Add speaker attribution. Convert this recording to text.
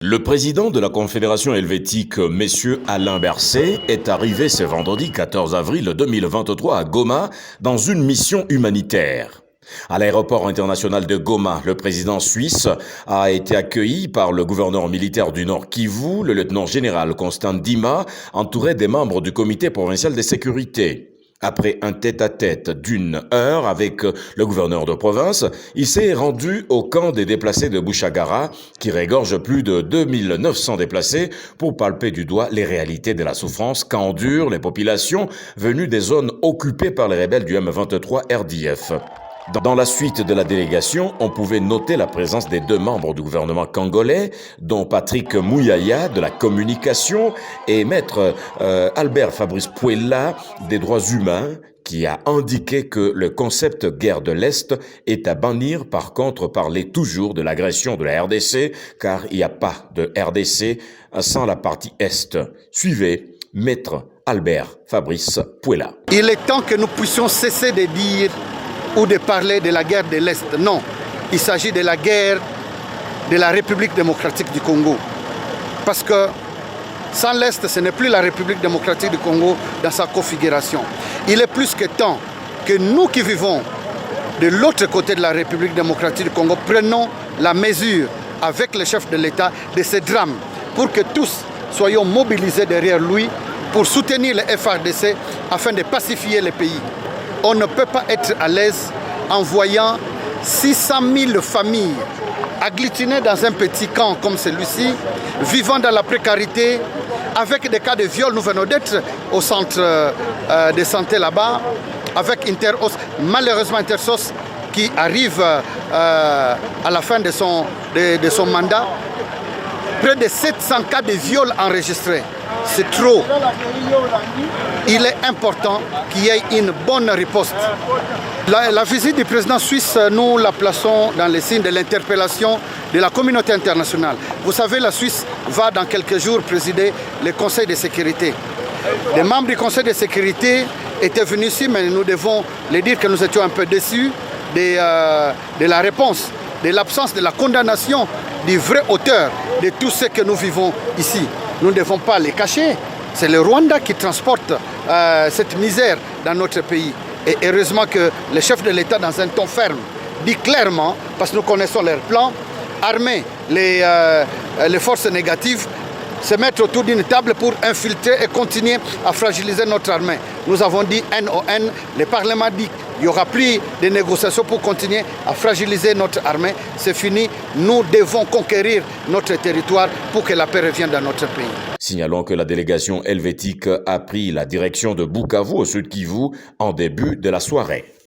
Speaker 1: Le président de la Confédération helvétique, M. Alain Berset, est arrivé ce vendredi 14 avril 2023 à Goma dans une mission humanitaire. À l'aéroport international de Goma, le président suisse a été accueilli par le gouverneur militaire du Nord Kivu, le lieutenant-général Constant Dima, entouré des membres du comité provincial de sécurité. Après un tête-à-tête d'une heure avec le gouverneur de province, il s'est rendu au camp des déplacés de Bouchagara, qui regorge plus de 2900 déplacés, pour palper du doigt les réalités de la souffrance qu'endurent les populations venues des zones occupées par les rebelles du M23 RDF. Dans la suite de la délégation, on pouvait noter la présence des deux membres du gouvernement congolais, dont Patrick Mouyaya de la communication et maître Albert Fabrice Puella des droits humains, qui a indiqué que le concept guerre de l'Est est à bannir. Par contre, parler toujours de l'agression de la RDC, car il n'y a pas de RDC sans la partie Est. Suivez maître Albert Fabrice Puella.
Speaker 2: Il est temps que nous puissions cesser de dire ou de parler de la guerre de l'Est. Non, il s'agit de la guerre de la République démocratique du Congo. Parce que sans l'Est, ce n'est plus la République démocratique du Congo dans sa configuration. Il est plus que temps que nous qui vivons de l'autre côté de la République démocratique du Congo prenons la mesure avec le chef de l'État de ce drame pour que tous soyons mobilisés derrière lui pour soutenir le FARDC afin de pacifier le pays. On ne peut pas être à l'aise en voyant 600 000 familles agglutinées dans un petit camp comme celui-ci, vivant dans la précarité, avec des cas de viol. Nous venons d'être au centre de santé là-bas, avec Intersos, malheureusement Intersos qui arrive à la fin de son mandat. Près de 700 cas de viol enregistrés. C'est trop. Il est important qu'il y ait une bonne riposte. La visite du président suisse, nous la plaçons dans les signes de l'interpellation de la communauté internationale. Vous savez, la Suisse va dans quelques jours présider le Conseil de sécurité. Les membres du Conseil de sécurité étaient venus ici, mais nous devons les dire que nous étions un peu déçus de la réponse, de l'absence de la condamnation du vrai auteur de tout ce que nous vivons ici. Nous ne devons pas les cacher. C'est le Rwanda qui transporte cette misère dans notre pays. Et heureusement que le chef de l'État, dans un ton ferme, dit clairement, parce que nous connaissons leur plan, armer les forces négatives, se mettre autour d'une table pour infiltrer et continuer à fragiliser notre armée. Nous avons dit NON, le Parlement dit qu'il n'y aura plus de négociations pour continuer à fragiliser notre armée. C'est fini, nous devons conquérir notre territoire pour que la paix revienne dans notre pays.
Speaker 1: Signalons que la délégation helvétique a pris la direction de Bukavu au sud Kivu en début de la soirée.